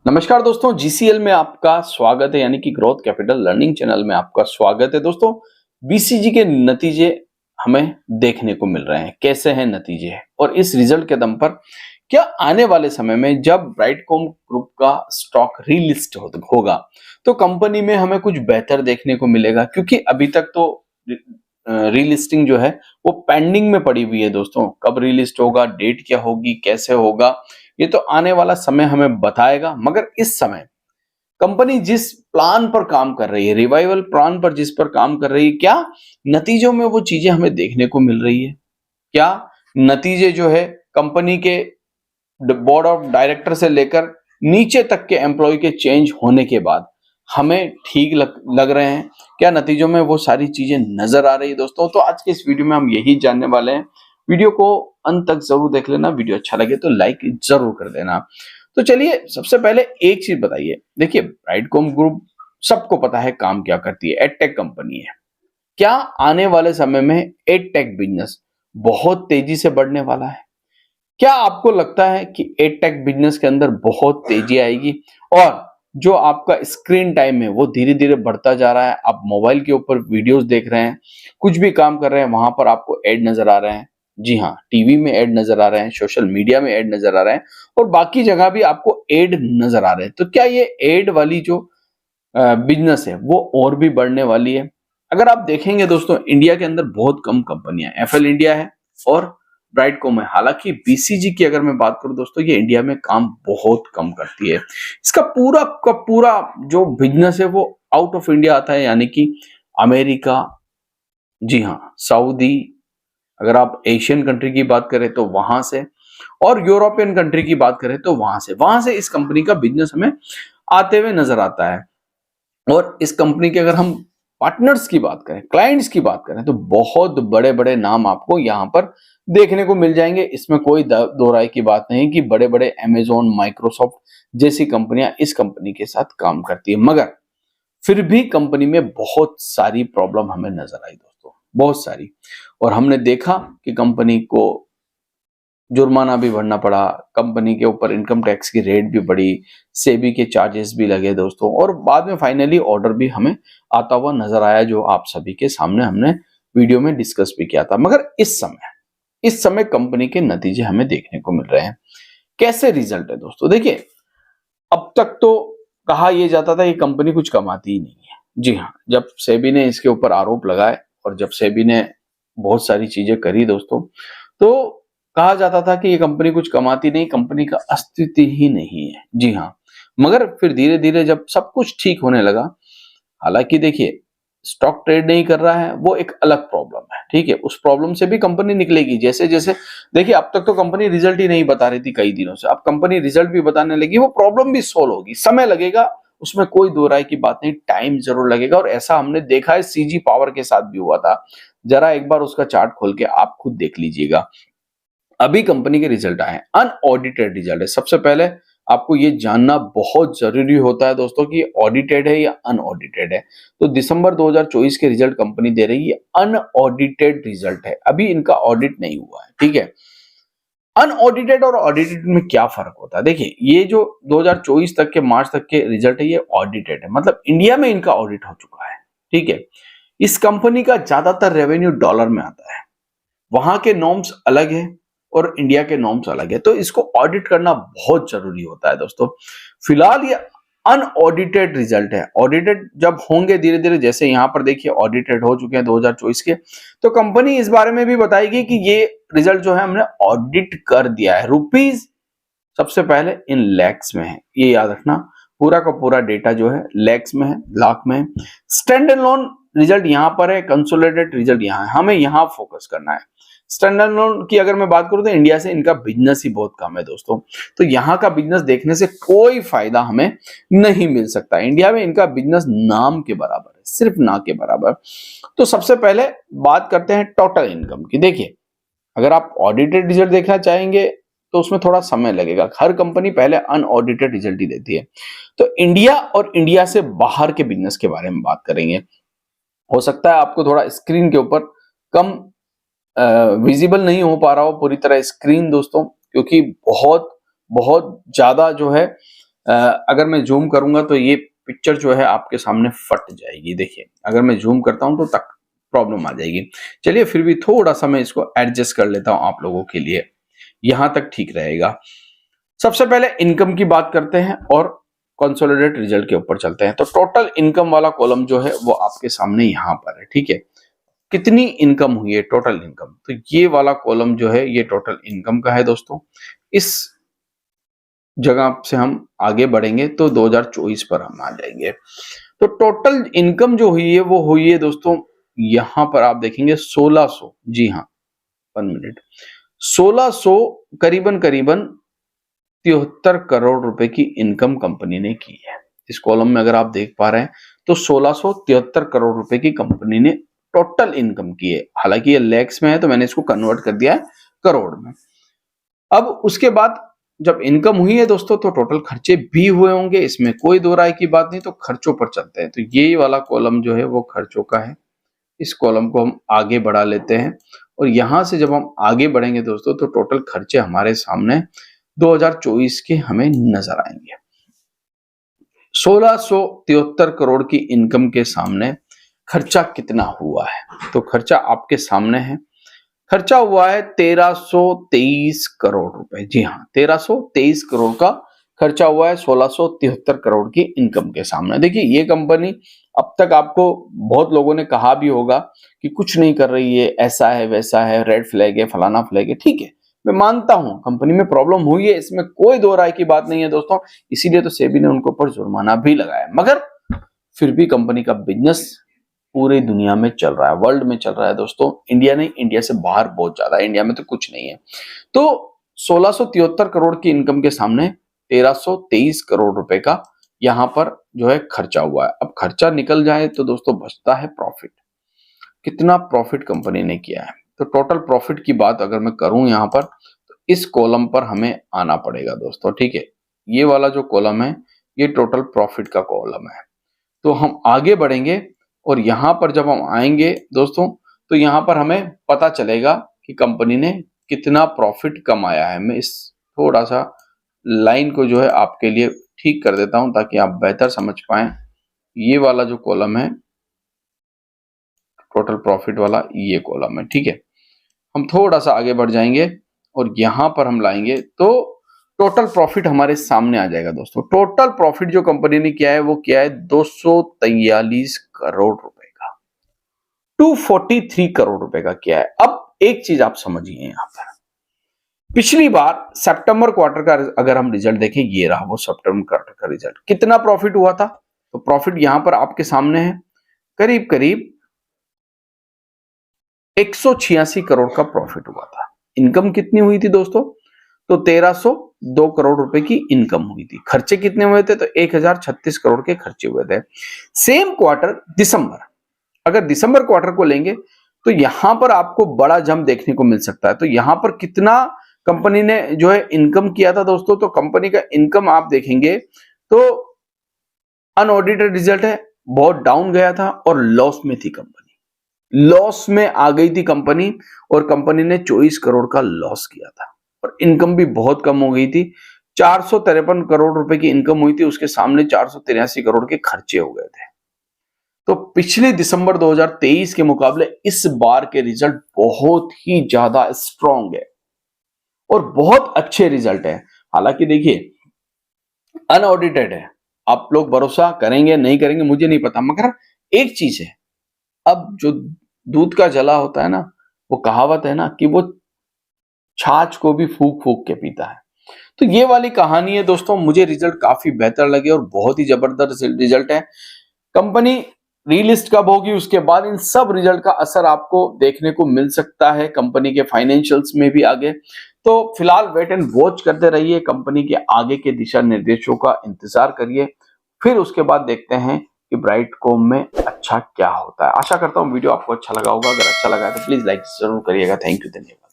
नमस्कार दोस्तों, जीसीएल में आपका स्वागत है यानी कि ग्रोथ कैपिटल लर्निंग चैनल में आपका स्वागत है। दोस्तों, बीसीजी के नतीजे हमें देखने को मिल रहे हैं। कैसे हैं नतीजे और इस रिजल्ट के दम पर क्या आने वाले समय में जब ब्राइटकॉम ग्रुप का स्टॉक रीलिस्ट होगा तो कंपनी में हमें कुछ बेहतर देखने को मिलेगा, क्योंकि अभी तक तो रीलिस्टिंग जो है वो पेंडिंग में पड़ी हुई है। दोस्तों, कब रीलिस्ट होगा, डेट क्या होगी, कैसे होगा, ये तो आने वाला समय हमें बताएगा। मगर इस समय कंपनी जिस प्लान पर काम कर रही है, रिवाइवल प्लान पर जिस पर काम कर रही है, क्या नतीजों में वो चीजें हमें देखने को मिल रही है? क्या नतीजे जो है कंपनी के बोर्ड ऑफ डायरेक्टर से लेकर नीचे तक के एम्प्लॉय के चेंज होने के बाद हमें ठीक लग रहे हैं? क्या नतीजों में वो सारी चीजें नजर आ रही है? दोस्तों, तो आज के इस वीडियो में हम यही जानने वाले हैं। वीडियो को अंत तक जरूर देख लेना। वीडियो अच्छा लगे तो लाइक जरूर कर देना। तो चलिए, सबसे पहले एक चीज बताइए। देखिए, ब्राइटकॉम ग्रुप सबको पता है काम क्या करती है, एडटेक कंपनी है। क्या आने वाले समय में एडटेक बिजनेस बहुत तेजी से बढ़ने वाला है? क्या आपको लगता है कि एडटेक बिजनेस के अंदर बहुत तेजी आएगी और जो आपका स्क्रीन टाइम है वो धीरे धीरे बढ़ता जा रहा है? आप मोबाइल के ऊपर वीडियोस देख रहे हैं, कुछ भी काम कर रहे हैं, वहां पर आपको ऐड नजर आ रहे हैं। जी हाँ, टीवी में ऐड नजर आ रहे हैं, सोशल मीडिया में ऐड नजर आ रहे हैं और बाकी जगह भी आपको ऐड नजर आ रहे हैं। तो क्या ये ऐड वाली जो बिजनेस है वो और भी बढ़ने वाली है? अगर आप देखेंगे दोस्तों, इंडिया के अंदर बहुत कम कंपनियां, एफएल इंडिया है और ब्राइटकॉम है। हालांकि बीसीजी की अगर मैं बात करूं दोस्तों, ये इंडिया में काम बहुत कम करती है। इसका पूरा का पूरा जो बिजनेस है वो आउट ऑफ इंडिया आता है, यानी कि अमेरिका, जी हाँ, सऊदी, अगर आप एशियन कंट्री की बात करें तो वहां से, और यूरोपियन कंट्री की बात करें तो वहां से इस कंपनी का बिजनेस हमें आते हुए नजर आता है। और इस कंपनी के अगर हम पार्टनर्स की बात करें, क्लाइंट्स की बात करें, तो बहुत बड़े बड़े नाम आपको यहाँ पर देखने को मिल जाएंगे। इसमें कोई दो राय की बात नहीं कि बड़े बड़े अमेजोन, माइक्रोसॉफ्ट जैसी कंपनियां इस कंपनी के साथ काम करती है। मगर फिर भी कंपनी में बहुत सारी प्रॉब्लम हमें नजर आई दोस्तों, बहुत सारी। और हमने देखा कि कंपनी को जुर्माना भी भरना पड़ा, कंपनी के ऊपर इनकम टैक्स की रेट भी बढ़ी, सेबी के चार्जेस भी लगे दोस्तों, और बाद में फाइनली ऑर्डर भी हमें आता हुआ नजर आया, जो आप सभी के सामने हमने वीडियो में डिस्कस भी किया था। मगर इस समय कंपनी के नतीजे हमें देखने को मिल रहे हैं। कैसे रिजल्ट है दोस्तों? देखिए, अब तक तो कहा यह जाता था कि कंपनी कुछ कमाती ही नहीं है। जी हाँ, जब सेबी ने इसके ऊपर आरोप लगाए और जब सेबी ने बहुत सारी चीजें करी दोस्तों, तो कहा जाता था कि ये कंपनी कुछ कमाती नहीं, कंपनी का अस्तित्व ही नहीं है। जी हाँ, मगर फिर धीरे धीरे जब सब कुछ ठीक होने लगा, हालांकि देखिए, स्टॉक ट्रेड नहीं कर रहा है वो एक अलग प्रॉब्लम है, ठीक है, उस प्रॉब्लम से भी कंपनी निकलेगी जैसे जैसे। देखिए, अब तक तो कंपनी रिजल्ट ही नहीं बता रही थी कई दिनों से, अब कंपनी रिजल्ट भी बताने लगी, वो प्रॉब्लम भी सोल्व होगी। समय लगेगा, उसमें कोई दो राय की बात नहीं, टाइम जरूर लगेगा। और ऐसा हमने देखा है, सीजी पावर के साथ भी हुआ था। जरा एक बार उसका चार्ट खोल के आप खुद देख लीजिएगा। अभी कंपनी के रिजल्ट आए, अनऑडिटेड रिजल्ट है। सबसे पहले आपको ये जानना बहुत जरूरी होता है दोस्तों कि ऑडिटेड है या अनऑडिटेड है। तो दिसंबर 2024 के रिजल्ट कंपनी दे रही है, अनऑडिटेड रिजल्ट है, अभी इनका ऑडिट नहीं हुआ है, ठीक है। अनऑडिटेड और ऑडिटेड में क्या फर्क होता है? देखिए, ये जो 2024 तक के मार्च तक के रिजल्ट है ये ऑडिटेड है, मतलब इंडिया में इनका ऑडिट हो चुका है, ठीक है। इस कंपनी का ज्यादातर रेवेन्यू डॉलर में आता है, वहां के नॉर्म्स अलग है और इंडिया के नॉर्म्स अलग है, तो इसको ऑडिट करना बहुत जरूरी होता है दोस्तों। फिलहाल ये अनऑडिटेड रिजल्ट है। ऑडिटेड जब होंगे धीरे धीरे, जैसे यहां पर देखिए ऑडिटेड हो चुके हैं 2024 के, तो कंपनी इस बारे में भी बताएगी कि ये रिजल्ट जो है हमने ऑडिट कर दिया है। रुपीज सबसे पहले इन लैक्स में है, ये याद रखना। पूरा का पूरा डेटा जो है लैक्स में है, लाख में है। स्टैंड अलोन रिजल्ट यहां पर है, कंसोलिडेटेड रिजल्ट यहां है, हमें यहां फोकस करना है। स्टैंड अलोन की अगर मैं बात करूं तो इंडिया से इनका बिजनेस ही बहुत कम है दोस्तों, तो यहां का बिजनेस देखने से कोई फायदा हमें नहीं मिल सकता। इंडिया में इनका बिजनेस नाम के बराबर है, सिर्फ ना के बराबर। तो सबसे पहले बात करते हैं टोटल इनकम की। देखिए, अगर आप ऑडिटेड रिजल्ट देखना चाहेंगे तो उसमें थोड़ा समय लगेगा, हर कंपनी पहले अनऑडिटेड रिजल्ट ही देती है। तो इंडिया और इंडिया से बाहर के बिजनेस के बारे में बात करेंगे। हो सकता है आपको थोड़ा स्क्रीन के ऊपर कम विजिबल नहीं हो पा रहा हो पूरी तरह स्क्रीन दोस्तों, क्योंकि बहुत बहुत ज्यादा जो है अगर मैं जूम करूंगा तो ये पिक्चर जो है आपके सामने फट जाएगी। देखिए अगर मैं जूम करता हूं तो तक प्रॉब्लम आ जाएगी। चलिए फिर भी थोड़ा सा मैं इसको एडजस्ट कर लेता हूं आप लोगों के लिए, यहां तक ठीक रहेगा। सबसे पहले इनकम की बात करते हैं और कंसोलिडेट रिजल्ट के ऊपर चलते हैं। तो टोटल इनकम वाला कॉलम जो है वो आपके सामने यहां पर है, ठीक है। कितनी इनकम हुई है, टोटल इनकम, तो ये वाला कॉलम जो है ये टोटल इनकम का है दोस्तों। इस जगह से हम आगे बढ़ेंगे तो 2024 पर हम आ जाएंगे। तो टोटल इनकम जो हुई है वो हुई है दोस्तों, यहां पर आप देखेंगे 1600, जी हाँ 1 मिनट, 1600 करीबन करीबन 73 करोड़ रुपए की इनकम कंपनी ने की है। इस कॉलम में अगर आप देख पा रहे हैं तो 1673 करोड़ रुपए की कंपनी ने टोटल इनकम की है। हालांकि ये लैक्स में है तो मैंने इसको कन्वर्ट कर दिया है करोड़ में। अब उसके बाद जब इनकम हुई है दोस्तों तो टोटल खर्चे भी हुए होंगे, इसमें कोई दो राय की बात नहीं। तो खर्चों पर चलते हैं, तो ये वाला कॉलम जो है वो खर्चों का है। इस कॉलम को हम आगे बढ़ा लेते हैं और यहां से जब हम आगे बढ़ेंगे दोस्तों तो टोटल खर्चे हमारे सामने 2024 के हमें नजर आएंगे। 1673 करोड़ की इनकम के सामने खर्चा कितना हुआ है, तो खर्चा आपके सामने है। खर्चा हुआ है 1323 करोड़ रुपए, जी हाँ 1323 करोड़ का खर्चा हुआ है 1673 करोड़ की इनकम के सामने। देखिए ये कंपनी अब तक आपको बहुत लोगों ने कहा भी होगा कि कुछ नहीं कर रही है, ऐसा है वैसा है, रेड फ्लैग है, फलाना फ्लैग है, ठीक है मैं मानता हूं कंपनी में प्रॉब्लम हुई है, इसमें कोई दो राय की बात नहीं है दोस्तों। इसीलिए तो सेबी ने उनके ऊपर जुर्माना भी लगाया, मगर फिर भी कंपनी का बिजनेस पूरी दुनिया में चल रहा है, वर्ल्ड में चल रहा है दोस्तों। इंडिया नहीं, इंडिया से बाहर बहुत ज्यादा है, इंडिया में तो कुछ नहीं है। तो 1673 करोड़ की इनकम के सामने 1323 करोड़ रुपए का यहां पर जो है खर्चा हुआ है। अब खर्चा निकल जाए तो दोस्तों बचता है प्रॉफिट। कितना प्रॉफिट कंपनी ने किया है, तो टोटल प्रॉफिट की बात अगर मैं करूं यहां पर तो इस कॉलम पर हमें आना पड़ेगा दोस्तों, ठीक है। ये वाला जो कॉलम है ये टोटल प्रॉफिट का कॉलम है। तो हम आगे बढ़ेंगे और यहां पर जब हम आएंगे दोस्तों तो यहां पर हमें पता चलेगा कि कंपनी ने कितना प्रॉफिट कमाया है। मैं इस थोड़ा सा लाइन को जो है आपके लिए ठीक कर देता हूं ताकि आप बेहतर समझ पाए। ये वाला जो कॉलम है टोटल प्रॉफिट वाला, ये कॉलम है, ठीक है। हम थोड़ा सा आगे बढ़ जाएंगे और यहां पर हम लाएंगे तो टोटल प्रॉफिट हमारे सामने आ जाएगा दोस्तों। टोटल प्रॉफिट जो कंपनी ने किया है वो किया है 243 करोड़ रुपए का, 243 करोड़ रुपए का किया है। अब एक चीज आप समझिए, यहां पर पिछली बार सितंबर क्वार्टर का अगर हम रिजल्ट देखें, ये रहा वो सितंबर क्वार्टर का रिजल्ट, कितना प्रॉफिट हुआ था, तो प्रॉफिट यहां पर आपके सामने है, करीब करीब 186 करोड़ का प्रॉफिट हुआ था। इनकम कितनी हुई थी दोस्तों, तो 1302 करोड़ रुपए की इनकम हुई थी। खर्चे कितने हुए थे, तो 1036 करोड़ के खर्चे हुए थे। सेम क्वार्टर दिसंबर, अगर दिसंबर क्वार्टर को लेंगे तो यहां पर आपको बड़ा जंप देखने को मिल सकता है। तो यहां पर कितना कंपनी ने जो है इनकम किया था दोस्तों, तो कंपनी का इनकम आप देखेंगे तो अनऑडिटेड रिजल्ट है, बहुत डाउन गया था और लॉस में थी कंपनी, लॉस में आ गई थी कंपनी और कंपनी ने 24 करोड़ का लॉस किया था और इनकम भी बहुत कम हो गई थी। 453 करोड़ रुपए की इनकम हुई थी, उसके सामने 483 करोड़ के खर्चे हो गए थे। तो पिछले दिसंबर 2023 के मुकाबले इस बार के रिजल्ट बहुत ही ज्यादा स्ट्रांग है और बहुत अच्छे रिजल्ट है। हालांकि देखिए अनऑडिटेड है, आप लोग भरोसा करेंगे नहीं करेंगे मुझे नहीं पता, मगर एक चीज है, अब जो दूध का जला होता है ना, वो कहावत है ना कि वो छाछ को भी फूक फूक के पीता है। तो ये वाली कहानी है दोस्तों। मुझे रिजल्ट काफी बेहतर लगे और बहुत ही जबरदस्त रिजल्ट है। कंपनी रीलिस्ट कब होगी उसके बाद इन सब रिजल्ट का असर आपको देखने को मिल सकता है कंपनी के फाइनेंशियल्स में भी आगे। तो फिलहाल वेट एंड वॉच करते रहिए, कंपनी के आगे के दिशा निर्देशों का इंतजार करिए, फिर उसके बाद देखते हैं कि ब्राइटकॉम में अच्छा क्या होता है। आशा करता हूँ वीडियो आपको अच्छा लगा होगा, अगर अच्छा लगा तो प्लीज लाइक जरूर करिएगा। थैंक यू, धन्यवाद।